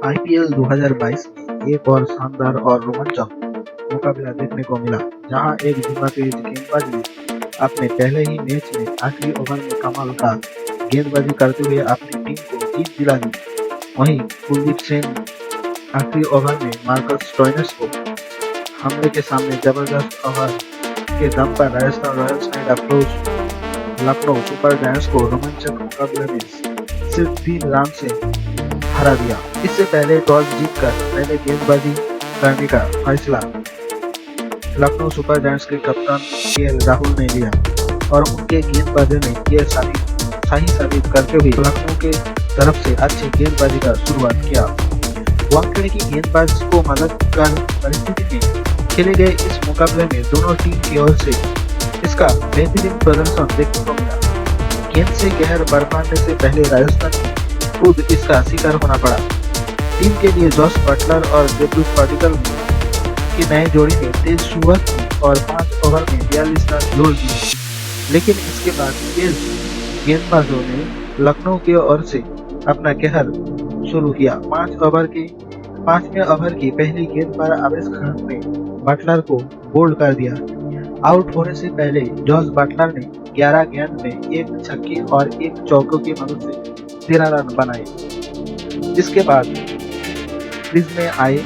IPL 2022 में एक और शानदार और रोमांचक मुकाबला देखने को मिला, जहां एक धीमा तेज गेंदबाज ने अपने पहले ही मैच में आखिरी ओवर में कमाल का गेंदबाजी करते हुए अपनी टीम को जीत दिला दी। वहीं कुलदीप सेन आखिरी ओवर में मार्कस स्टोइनिस को हमले के सामने जबरदस्त ओवर के दम पर राजस्थान रॉयल्स ने लखनऊ सुपर जायंट्स को रोमांचक मुकाबले में सिर्फ 3 रन से हरा दिया। इससे पहले टॉस जीतकर पहले गेंदबाजी करने का फैसला लखनऊ सुपर जायंट्स के कप्तान केएल राहुल ने लिया और उनके गेंदबाजों ने यह सही साबित करते हुए लखनऊ के तरफ से अच्छी गेंदबाजी का शुरुआत किया। वानखेड़े की गेंदबाज को मदद कर परिस्थिति में खेले गए इस मुकाबले में दोनों टीम की ओर से इसका बेहतरीन प्रदर्शन देखने को मिला। गेंद से कहर बरपाने से पहले राजस्थान की खुद इसका शिकार होना पड़ा। टीम के लिए जॉस बटलर और देवदूत पाटिल की नई जोड़ी ने तेज शुरुआत की और 5 ओवर में 42 रन जोड़ दिए, लेकिन इसके बाद तेज गेंदबाजों ने लखनऊ की ओर से अपना कहर शुरू किया। 5वें ओवर की पहली गेंद पर आवेश खान ने बटलर को बोल्ड कर दिया। आउट होने से पहले जॉस बटलर ने 11 गेंद में 1 छक्के और 1 चौके की मदद से 13 रन बनाए। इसके बाद क्रीज में आए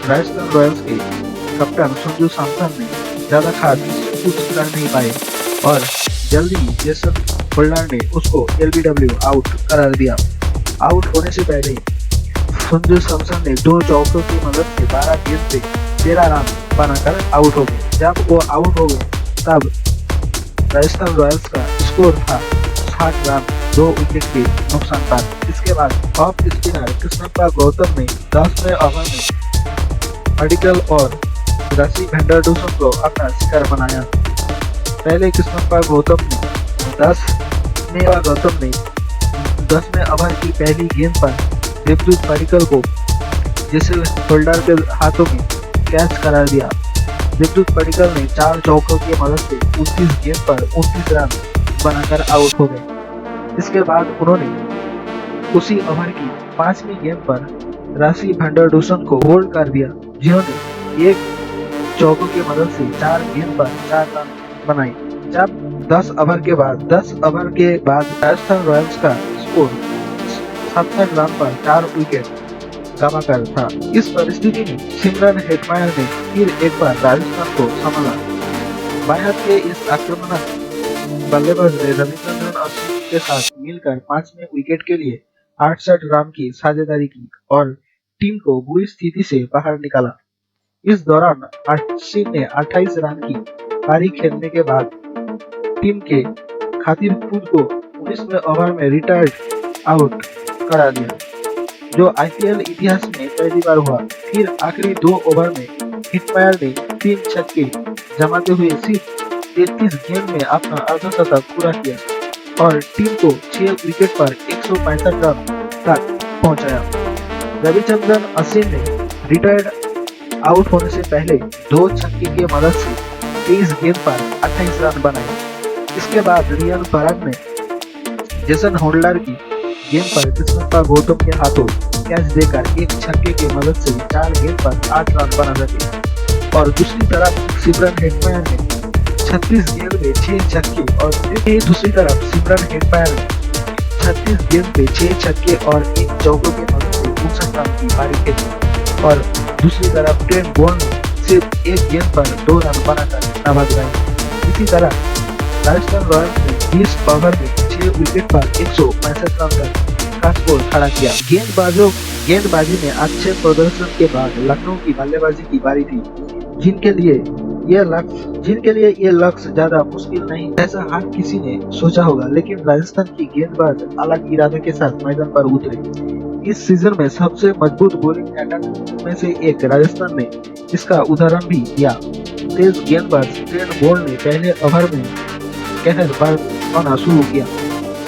राजस्थान रॉयल्स के कप्तान संजू सैमसन ने ज्यादा खास कुछ कर नहीं पाए और जल्दी जेसन होल्डर ने उसको एलबीडब्ल्यू आउट करार दिया। आउट होने से पहले संजू सैमसन ने 2 चौकों की मदद से 12 गेंद पे 13 रन बनाकर आउट हो गए। जब वो आउट हो गए तब राजस्थान रॉयल्स का स्कोर था 60 रन 2 विकेट के नुकसान पर। इसके बाद ऑफ स्पिनर कृष्णप्पा गौतम ने 10वें ओवर में पाटिल और रसी भेंडरडूसन को अपना शिकार बनाया। पहले कृष्णप्पा गौतम ने 10वें ओवर की पहली गेंद पर देवदूत पाटिल को जैसे होल्डर के हाथों में कैच करार दिया। देवदूत पाटिल ने 4 चौकों की मदद से 29 गेंद पर 29 रन बनाकर आउट हो गए। इसके बाद उन्होंने उसी ओवर की 5वीं गेंद पर रसी भेंडरडूसन को होल्ड कर दिया, जिन्होंने 1 चौकों की मदद से 4 गेंद पर 4 रन बनाए। जब 10 ओवर के बाद राजस्थान रॉयल्स का स्कोर 67 रन पर 4 विकेट गंवाकर था। इस परिस्थिति में सिमरन हेटमायर ने फिर एक बार राजस्थान को संभाला। बाएं हाथ के इस आक्रामक बल्लेबाज ने रविचंद्रन अश्विन के साथ मिलकर 5वें विकेट के लिए 68 रन की साझेदारी की और टीम को बुरी स्थिति से बाहर निकाला। इस दौरान अश्विन ने 28 रन की पारी खेलने के बाद टीम के खातिर खुद को 19वें ओवर में रिटायर्ड आउट करा दिया, जो आईपीएल इतिहास में पहली बार हुआ। फिर आखिरी 2 ओवर में हिटमायर ने 3 छक्के जमाते हुए सिर्फ 33 गेंद में अपना अर्धशतक पूरा किया और टीम को 6 विकेट पर 165 रन तक पहुंचाया। रविचंद्रन अश्विन ने रिटायर्ड आउट होने से पहले 2 छक्के की मदद से 23 गेंद पर 28 रन बनाए। इसके बाद रियान पराग ने जेसन होल्डर की गेंद पर कृष्णप्पा गौतम के हाथों कैच देकर 1 छक्के की मदद से 4 गेंद पर 8 रन बना सके और दूसरी तरफ सिमरन हेटमायर ने 36 गेंद में 6 छक्के और दूसरी तरफ सिमरन हेटमायर ने 36 गेंद पे 6 छक्के और 1 चौके की मदद से 59 रन की पारी खेली और दूसरी तरफ ट्रेंट बोल्ट ने सिर्फ 1 गेंद पर 2 रन बनाकर नवाज गए। इसी तरह राजस्थान रॉयल्स ने 20 ओवर में 6 विकेट पर 165 रन का स्कोर खड़ा किया। गेंदबाजी में अच्छे प्रदर्शन के बाद लखनऊ की बल्लेबाजी की बारी थी, जिनके लिए ये लक्ष्य ज्यादा मुश्किल नहीं ऐसा हर किसी ने सोचा होगा, लेकिन राजस्थान की गेंदबाज अलग इरादे के साथ मैदान पर उतरे। इस सीजन में सबसे मजबूत बॉलिंग अटैक में से एक राजस्थान ने इसका उदाहरण भी दिया। तेज गेंदबाज ट्रेंट बोल्ट ने पहले ओवर में कहर बरपाना शुरू किया।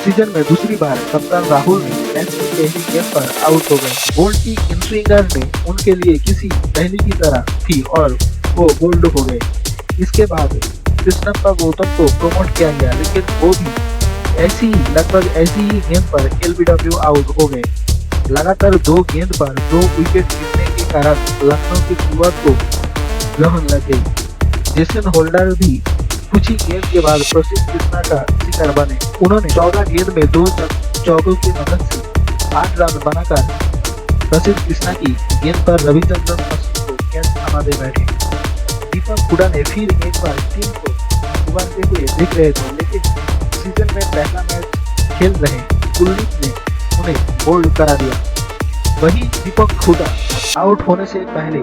सीजन में दूसरी बार कप्तान राहुल ने मैच की पहली गेंद पर आउट हो गए। बोल्ट की इनस्विंगर ने उनके लिए किसी पहली की तरह थी और वो बोल्ड हो गए। इसके बाद कृष्णप्पा गौतम को प्रमोट किया गया, लेकिन वो भी लगभग ऐसी ही गेंद पर एलबीडब्ल्यू आउट हो गए। लगातार 2 गेंद पर 2 विकेट गिरने के कारण लखनऊ की शुरुआत को ग्रहण लग गई। जेसन होल्डर भी कुछ ही गेंद के बाद प्रसिद्ध कृष्णा का शिकार बने। उन्होंने 14 गेंद में 2 चौकों की मदद से 8 रन बनाकर प्रसिद्ध कृष्णा की गेंद पर रविचंद्रन अश्विन को कैच थमा दे बैठे। दीपक हुडा ने फिर एक बार टीम को उभरते हुए दिख रहे थे, लेकिन सीजन में पहला मैच खेल रहे कुलदीप ने उन्हें बोल्ड करा दिया। वहीं दीपक हुडा आउट होने से पहले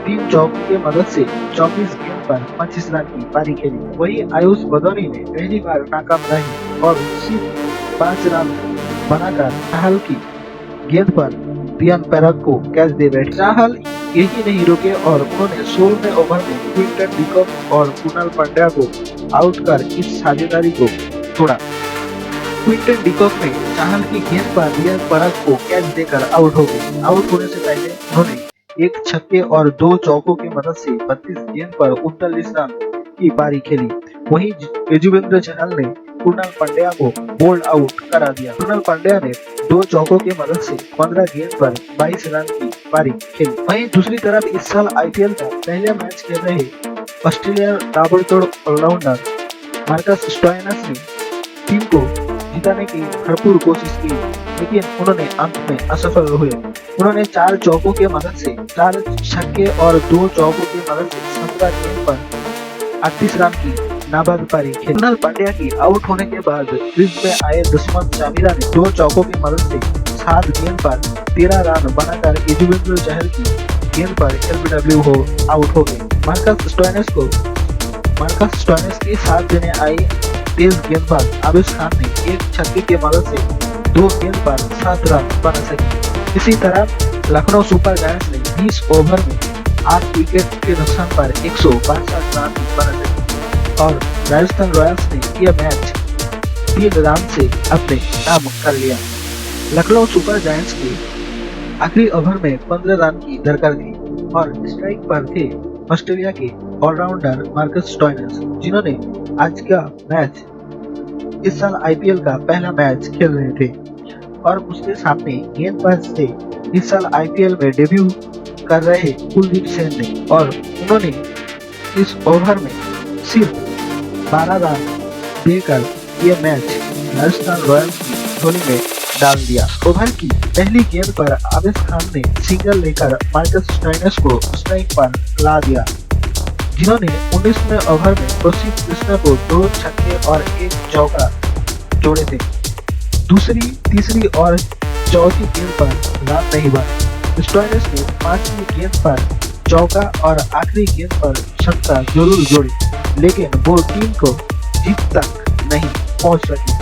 3 चौकों की मदद से 24 गेंद पर 25 रन की पारी खेली। वहीं आयुष बदौनी ने पहली बार नाकाम रही और सिर्फ 5 रन बनाकर चाहल की गेंद पर रियान पैराग को कैच दे बैठे। चाहल यही नहीं रुके और उन्होंने 16वें ओवर में क्विंटन डिकॉक और कुणाल पांड्या को आउट कर इस साझेदारी को तोड़ा। क्विंटन डिकॉक ने चाहल की गेंद पर रियान पैराग को कैच देकर आउट हो गए। आउट होने से पहले उन्होंने 1 छक्के और 2 चौकों की मदद से 32 गेंद पर 39 रन की पारी खेली। वहीं यजुवेंद्र चहल ने कुणाल पांड्या को बोल्ड आउट करा दिया। कुणाल पांड्या ने 2 चौकों की मदद से 15 गेंद पर 22 रन की पारी खेली। वहीं दूसरी तरफ इस साल आईपीएल का पहला मैच खेल रहे ऑस्ट्रेलिया ताबड़तोड़ ऑलराउंडर मार्कस स्टोइनिस ने टीम को जिताने की भरपूर कोशिश की, लेकिन उन्होंने अंत में असफल हुए। उन्होंने 4 चौकों की मदद से 4 छक्के और 2 चौकों की मदद से 17 गेंद पर 38 रन की नाबाद पारी खेली। कुणाल पांड्या की आउट होने के बाद क्रीज में आए दुश्मन चामिरा ने 2 चौकों की मदद से 7 गेंद पर 13 रन बनाकर यजुवेंद्र चहल की गेंद पर एलबीडब्ल्यू आउट हो गए। मार्कस स्टोइनिस के साथ देने आई तेज गेंदबाज आबिश खान ने 1 छक्के की मदद से 2 गेंद पर 7 रन बना सके। इसी तरह लखनऊ सुपर जायंट्स ने 20 ओवर में 8 विकेट के नुकसान पर 162 रन बना सके और राजस्थान रॉयल्स ने यह मैच 3 रन से अपने नाम कर लिया। लखनऊ सुपर जायंट्स के आखिरी ओवर में 15 रन की दरकार थी और स्ट्राइक पर थे ऑस्ट्रेलिया के ऑलराउंडर मार्कस स्टोइनिस, जिन्होंने आज का मैच इस साल आईपीएल का पहला मैच खेल रहे थे और उसके सामने गेंदबाज थे इस साल आईपीएल में डेब्यू कर रहे कुलदीप सेन ने, और उन्होंने इस ओवर में सिर्फ 12 रन देकर यह मैच राजस्थान रॉयल्स की झोली में डाल दिया। ओवर की पहली गेंद पर आबिश खान ने सिंगल लेकर मार्कस स्टोइनिस को स्ट्राइक पर ला दिया, जिन्होंने 19वें ओवर में प्रसिद्ध कृष्णा को 2 छक्के और 1 चौका जोड़े थे। दूसरी, तीसरी और चौथी गेंद पर रन नहीं बने। स्टोइनिस ने 5वीं गेंद पर चौका और आखिरी गेंद पर छक्का जरूर जोड़े, लेकिन वो टीम को जीत तक नहीं पहुंच सकी।